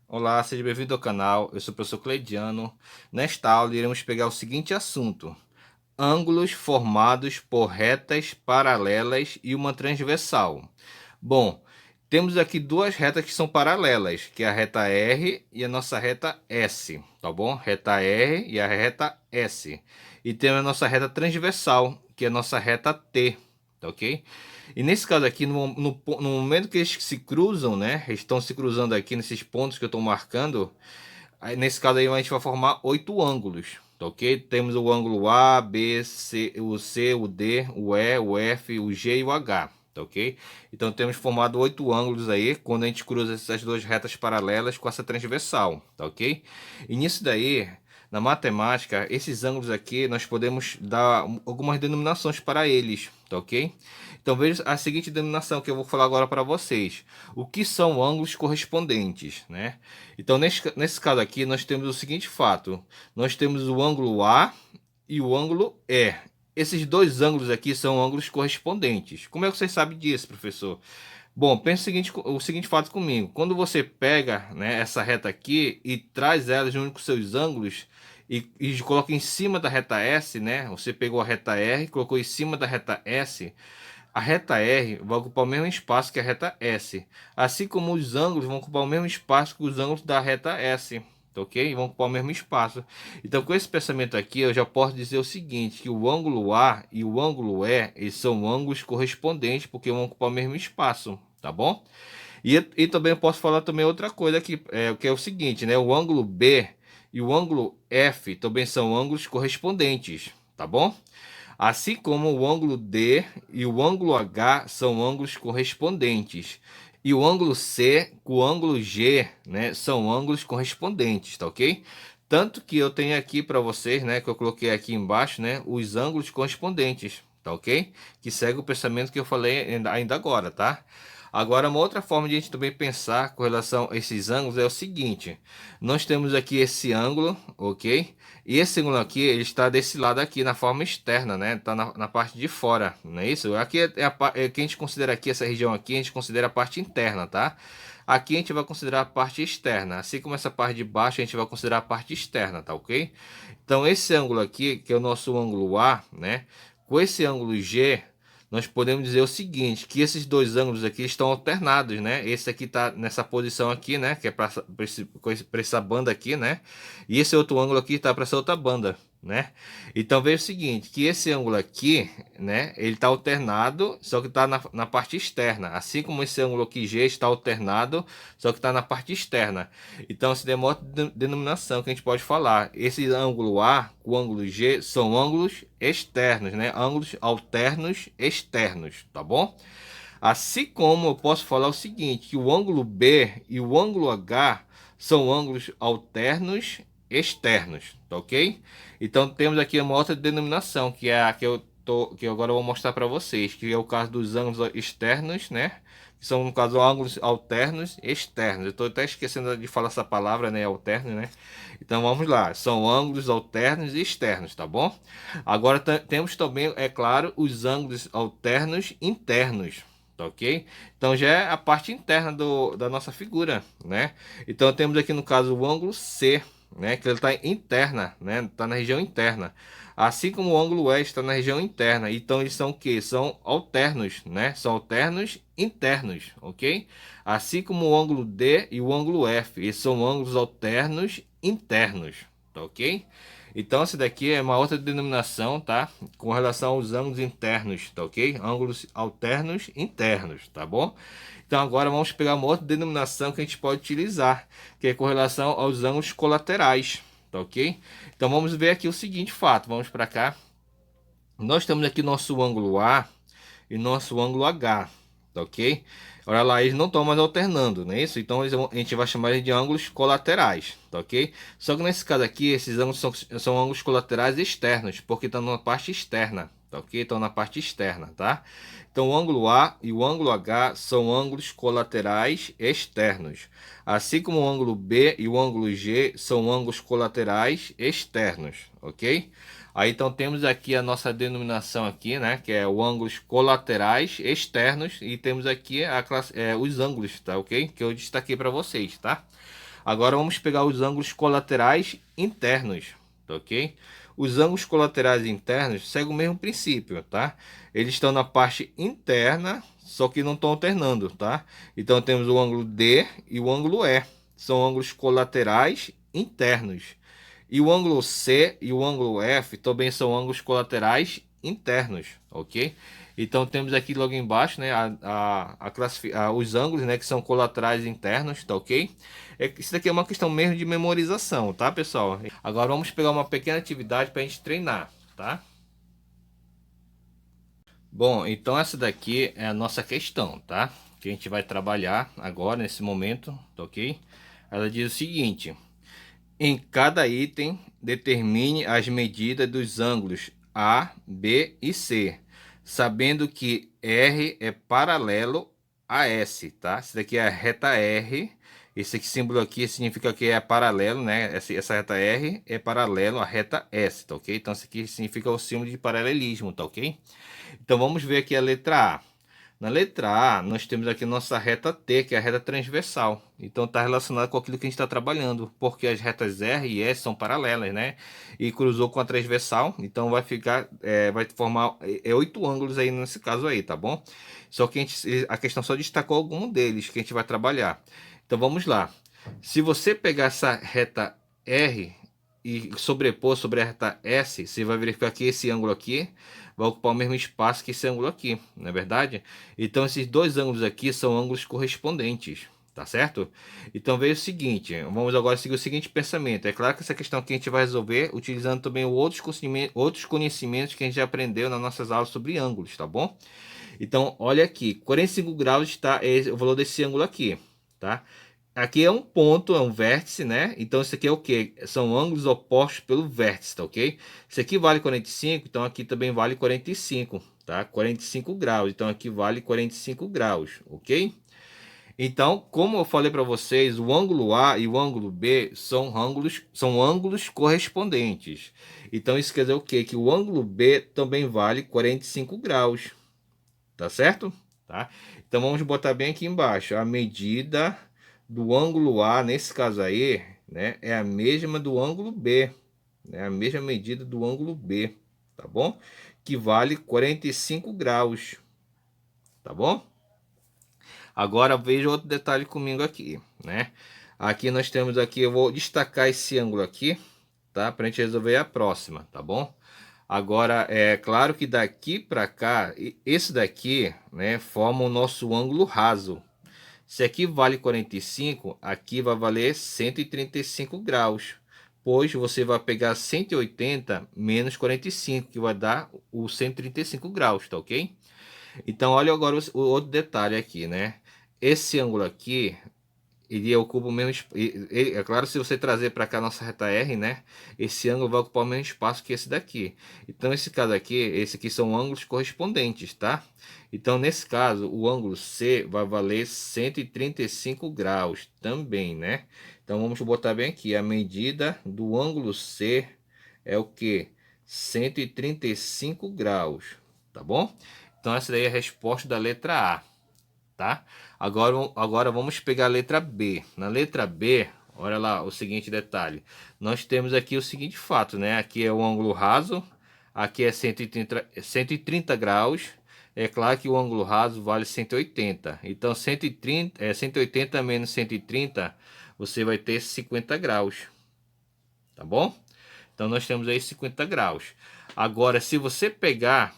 Olá, seja bem-vindo ao canal. Eu sou o professor Cleidiano. Nesta aula iremos pegar o seguinte assunto: ângulos formados por retas paralelas e uma transversal. Bom, temos aqui duas retas que são paralelas, que é a reta R e a nossa reta S, tá bom? Reta R e a reta S. E temos a nossa reta transversal, que é a nossa reta T, tá ok? E nesse caso aqui, no momento que eles se cruzam, né? Eles estão se cruzando aqui nesses pontos que eu estou marcando. Aí, nesse caso aí a gente vai formar 8 ângulos, tá ok? Temos o ângulo A, B, C, o D, o E, o F, o G e o H, tá ok? Então temos formado 8 ângulos aí quando a gente cruza essas duas retas paralelas com essa transversal, tá ok? E nisso daí, na matemática, esses ângulos aqui nós podemos dar algumas denominações para eles, tá ok? Então veja a seguinte denominação que eu vou falar agora para vocês. O que são ângulos correspondentes, né? Então nesse caso aqui nós temos o seguinte fato. Nós temos o ângulo A e o ângulo E. Esses dois ângulos aqui são ângulos correspondentes. Como é que vocês sabem disso, professor? Bom, pense o seguinte fato comigo. Quando você pega, né, essa reta aqui e traz ela junto com seus ângulos e coloca em cima da reta S, né? Você pegou a reta R e colocou em cima da reta S. A reta R vai ocupar o mesmo espaço que a reta S, assim como os ângulos vão ocupar o mesmo espaço que os ângulos da reta S, tá ok? Vão ocupar o mesmo espaço. Então, com esse pensamento aqui, eu já posso dizer o seguinte, que o ângulo A e o ângulo E, eles são ângulos correspondentes, porque vão ocupar o mesmo espaço, tá bom? E também eu posso falar também outra coisa aqui, que é o seguinte, né? O ângulo B e o ângulo F também são ângulos correspondentes, tá bom? Assim como o ângulo D e o ângulo H são ângulos correspondentes. E o ângulo C com o ângulo G, né, são ângulos correspondentes, tá ok? Tanto que eu tenho aqui para vocês, né, que eu coloquei aqui embaixo, né, os ângulos correspondentes, tá ok? Que segue o pensamento que eu falei ainda agora, tá? Agora, uma outra forma de a gente também pensar com relação a esses ângulos é o seguinte: nós temos aqui esse ângulo, ok? E esse ângulo aqui, ele está desse lado aqui, na forma externa, né? Está na parte de fora, não é isso? Aqui que a gente considera aqui, essa região aqui, a gente considera a parte interna, tá? Aqui a gente vai considerar a parte externa, assim como essa parte de baixo a gente vai considerar a parte externa, tá ok? Então esse ângulo aqui, que é o nosso ângulo A, né? Com esse ângulo G, nós podemos dizer o seguinte, que esses dois ângulos aqui estão alternados, né? Esse aqui está nessa posição aqui, né? Que é para essa banda aqui, né? E esse outro ângulo aqui está para essa outra banda, né? Então veja o seguinte, que esse ângulo aqui, né? Ele está alternado, só que está na parte externa. Assim como esse ângulo aqui G está alternado, só que está na parte externa. Então se demonstra denominação que a gente pode falar. Esse ângulo A com o ângulo G são ângulos externos, né? Ângulos alternos externos, tá bom? Assim como eu posso falar o seguinte, que o ângulo B e o ângulo H são ângulos alternos externos, tá ok? Então temos aqui uma outra denominação, que é a que agora eu vou mostrar para vocês, que é o caso dos ângulos externos, né? Que são, no caso, ângulos alternos externos. Eu estou até esquecendo de falar essa palavra, né? Alterno, né? Então vamos lá, são ângulos alternos e externos, tá bom? Agora temos também, é claro, os ângulos alternos internos, tá ok? Então já é a parte interna da nossa figura, né? Então temos aqui no caso o ângulo C, né? Que ele está interna, né? Está na região interna. Assim como o ângulo E está na região interna. Então eles são o que? São alternos, né? São alternos internos, ok? Assim como o ângulo D e o ângulo F, eles são ângulos alternos internos, tá ok? Então essa daqui é uma outra denominação, tá? Com relação aos ângulos internos, tá ok? Ângulos alternos internos, tá bom? Então agora vamos pegar uma outra denominação que a gente pode utilizar, que é com relação aos ângulos colaterais, tá ok? Então vamos ver aqui o seguinte fato, vamos para cá. Nós temos aqui nosso ângulo A e nosso ângulo H, tá ok? Olha lá, eles não estão mais alternando, não é isso? Então a gente vai chamar eles de ângulos colaterais, tá ok? Só que nesse caso aqui, esses ângulos são ângulos colaterais externos, porque estão na parte externa, tá ok? Estão na parte externa, tá? Então o ângulo A e o ângulo H são ângulos colaterais externos, assim como o ângulo B e o ângulo G são ângulos colaterais externos, ok? Aí então temos aqui a nossa denominação aqui, né, que é o ângulos colaterais externos, e temos aqui os ângulos, tá ok? Que eu destaquei para vocês, tá? Agora vamos pegar os ângulos colaterais internos, tá ok? Os ângulos colaterais internos seguem o mesmo princípio, tá? Eles estão na parte interna, só que não estão alternando, tá? Então temos o ângulo D e o ângulo E. São ângulos colaterais internos. E o ângulo C e o ângulo F também são ângulos colaterais internos, ok? Então temos aqui logo embaixo, né, os ângulos, né, que são colaterais internos, tá ok? Isso daqui é uma questão mesmo de memorização, tá, pessoal? Agora vamos pegar uma pequena atividade para a gente treinar, tá? Bom, então essa daqui é a nossa questão, tá? Que a gente vai trabalhar agora, nesse momento, tá ok? Ela diz o seguinte: em cada item, determine as medidas dos ângulos A, B e C, sabendo que R é paralelo a S, tá? Esse daqui é a reta R. Esse aqui, símbolo aqui significa que é paralelo, né? Essa reta R é paralelo à reta S, tá ok? Então, isso aqui significa o símbolo de paralelismo, tá ok? Então, vamos ver aqui a letra A. Na letra A, nós temos aqui nossa reta T, que é a reta transversal. Então está relacionado com aquilo que a gente está trabalhando, porque as retas R e S são paralelas, né? E cruzou com a transversal, então vai ficar, vai formar 8 ângulos aí nesse caso aí, tá bom? Só que a questão só destacou algum deles que a gente vai trabalhar. Então vamos lá. Se você pegar essa reta R e sobrepor sobre a reta S, você vai verificar que esse ângulo aqui vai ocupar o mesmo espaço que esse ângulo aqui, não é verdade? Então esses dois ângulos aqui são ângulos correspondentes, tá certo? Então veja o seguinte, vamos agora seguir o seguinte pensamento. É claro que essa questão aqui a gente vai resolver utilizando também outros conhecimentos que a gente já aprendeu nas nossas aulas sobre ângulos, tá bom? Então olha aqui, 45 graus está o valor desse ângulo aqui, tá? Aqui é um ponto, é um vértice, né? Então isso aqui é o que? São ângulos opostos pelo vértice, tá ok? Isso aqui vale 45, então aqui também vale 45, tá? 45 graus, então aqui vale 45 graus, ok? Então, como eu falei para vocês, o ângulo A e o ângulo B são ângulos correspondentes. Então isso quer dizer o quê? Que o ângulo B também vale 45 graus, tá certo? Tá? Então vamos botar bem aqui embaixo, a medida do ângulo A, nesse caso aí, né, é a mesma do ângulo B, né, a mesma medida do ângulo B, tá bom? Que vale 45 graus, tá bom? Agora veja outro detalhe comigo aqui, né? Aqui nós temos aqui, eu vou destacar esse ângulo aqui, tá? Pra gente resolver a próxima, tá bom? Agora, é claro que daqui para cá, esse daqui, né, forma o nosso ângulo raso. Se aqui vale 45, aqui vai valer 135 graus, pois você vai pegar 180 menos 45, que vai dar o 135 graus, tá ok? Então, olha agora o outro detalhe aqui, né? Esse ângulo aqui, ele ocupa o mesmo é claro, se você trazer para cá a nossa reta R, né, esse ângulo vai ocupar o mesmo espaço que esse daqui. Então esse caso aqui, esse aqui são ângulos correspondentes, tá? Então nesse caso o ângulo C vai valer 135 graus também, né? Então vamos botar bem aqui, a medida do ângulo C é o que? 135 graus, tá bom? Então essa daí é a resposta da letra A, tá? Agora vamos pegar a letra B. Na letra B, olha lá o seguinte detalhe. Nós temos aqui o seguinte fato, né? Aqui é o ângulo raso, aqui é 130 graus. É claro que o ângulo raso vale 180. Então 180 menos 130, você vai ter 50 graus. Tá bom? Então nós temos aí 50 graus. Agora, se você pegar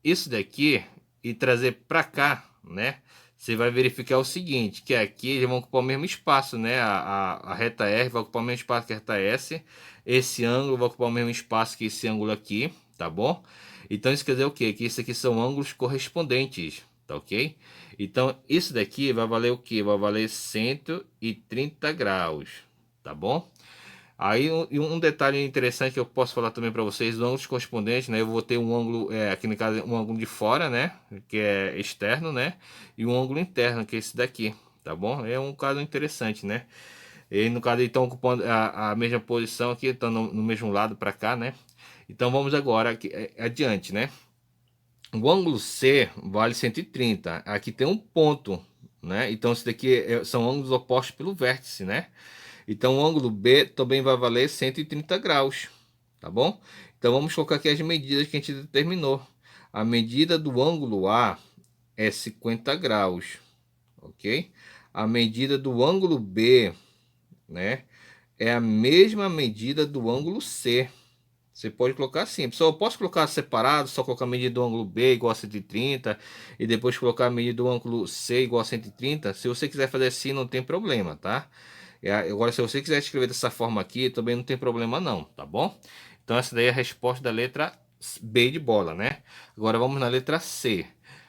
isso daqui e trazer para cá, né? Você vai verificar o seguinte, que aqui eles vão ocupar o mesmo espaço, né? A reta R vai ocupar o mesmo espaço que a reta S. Esse ângulo vai ocupar o mesmo espaço que esse ângulo aqui, tá bom? Então isso quer dizer o quê? Que isso aqui são ângulos correspondentes, tá ok? Então isso daqui vai valer o quê? Vai valer 130 graus, tá bom? Aí um detalhe interessante que eu posso falar também para vocês, os ângulos correspondentes, né? Eu vou ter um ângulo, aqui no caso, um ângulo de fora, né? Que é externo, né? E um ângulo interno, que é esse daqui, tá bom? É um caso interessante, né? E no caso, eles estão ocupando a mesma posição aqui, estão no mesmo lado para cá, né? Então vamos agora aqui, adiante, né? O ângulo C vale 130. Aqui tem um ponto, né? Então, isso daqui são ângulos opostos pelo vértice, né? Então, o ângulo B também vai valer 130 graus, tá bom? Então, vamos colocar aqui as medidas que a gente determinou. A medida do ângulo A é 50 graus, ok? A medida do ângulo B, né, é a mesma medida do ângulo C. Você pode colocar assim, pessoal, eu posso colocar separado, só colocar a medida do ângulo B igual a 130 e depois colocar a medida do ângulo C igual a 130. Se você quiser fazer assim, não tem problema, tá? Agora, se você quiser escrever dessa forma aqui, também não tem problema não, tá bom? Então, essa daí é a resposta da letra B de bola, né? Agora, vamos na letra C.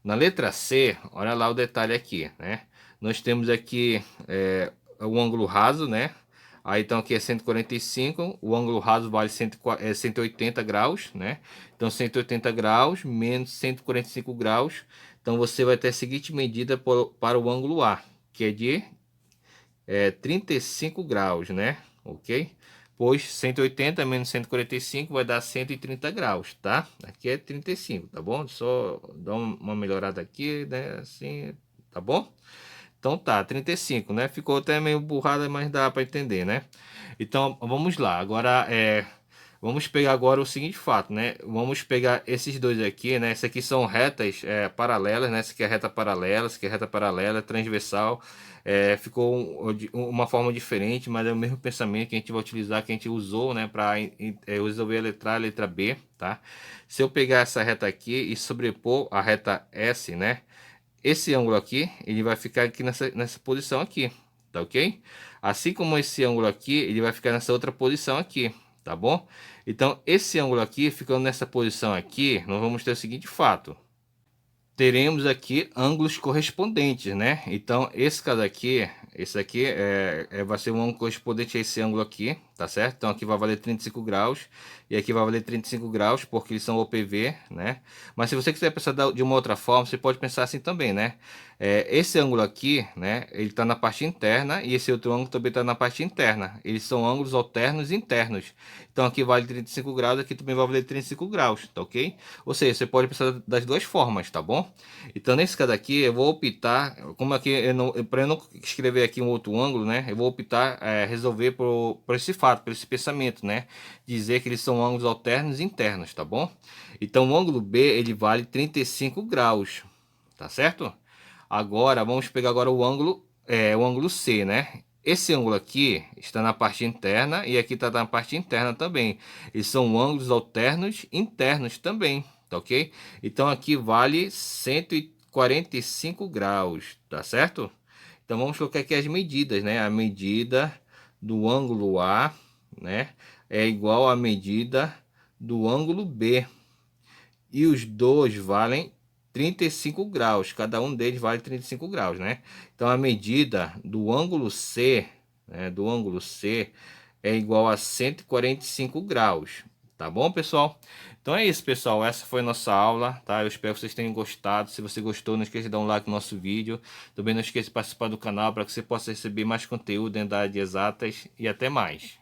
Na letra C, olha lá o detalhe aqui, né? Nós temos aqui o ângulo raso, né? Aí, então, aqui é 145, o ângulo raso vale 180 graus, né? Então, 180 graus menos 145 graus. Então, você vai ter a seguinte medida para o ângulo A, que é de 35 graus, né? Ok? Pois 180 menos 145 vai dar 130 graus, tá? Aqui é 35, tá bom? Só dar uma melhorada aqui, né? Assim, tá bom? Então tá, 35, né? Ficou até meio burrada, mas dá para entender, né? Então vamos lá. Agora vamos pegar agora o seguinte fato, né? Vamos pegar esses dois aqui, né? Esses aqui são retas paralelas, né? Essa aqui é reta paralela, essa aqui é reta paralela, transversal. Ficou uma forma diferente, mas é o mesmo pensamento que a gente vai utilizar, que a gente usou, né? Para resolver a letra B, tá? Se eu pegar essa reta aqui e sobrepor a reta S, né? Esse ângulo aqui, ele vai ficar aqui nessa posição aqui, tá ok? Assim como esse ângulo aqui, ele vai ficar nessa outra posição aqui, tá bom? Então, esse ângulo aqui, ficando nessa posição aqui, nós vamos ter o seguinte fato. Teremos aqui ângulos correspondentes, né? Então, esse caso aqui, esse aqui vai ser um ângulo correspondente a esse ângulo aqui, tá certo? Então, aqui vai valer 35 graus e aqui vai valer 35 graus, porque eles são OPV, né? Mas se você quiser pensar de uma outra forma, você pode pensar assim também, né? Esse ângulo aqui, né? Ele está na parte interna e esse outro ângulo também está na parte interna. Eles são ângulos alternos internos. Então, aqui vale 35 graus, aqui também vai valer 35 graus, tá ok? Ou seja, você pode pensar das duas formas, tá bom? Então, nesse caso aqui, eu vou optar, como aqui para eu não escrever aqui um outro ângulo, né? Eu vou optar resolver por esse fato, por esse pensamento, né? Dizer que eles são ângulos alternos internos, tá bom? Então, o ângulo B, ele vale 35 graus, tá certo? Agora, vamos pegar agora o ângulo C, né? Esse ângulo aqui está na parte interna e aqui está na parte interna também. Eles são ângulos alternos internos também, tá ok? Então aqui vale 145 graus, tá certo? Então vamos colocar aqui as medidas, né? A medida do ângulo A, né, é igual à medida do ângulo B. E os dois valem 35 graus, cada um deles vale 35 graus, né? Então a medida do ângulo C, né, é igual a 145 graus, tá bom, pessoal? Então é isso, pessoal, essa foi a nossa aula, tá? Eu espero que vocês tenham gostado. Se você gostou, não esqueça de dar um like no nosso vídeo. Também não esqueça de participar do canal para que você possa receber mais conteúdo dentro da área de exatas e até mais.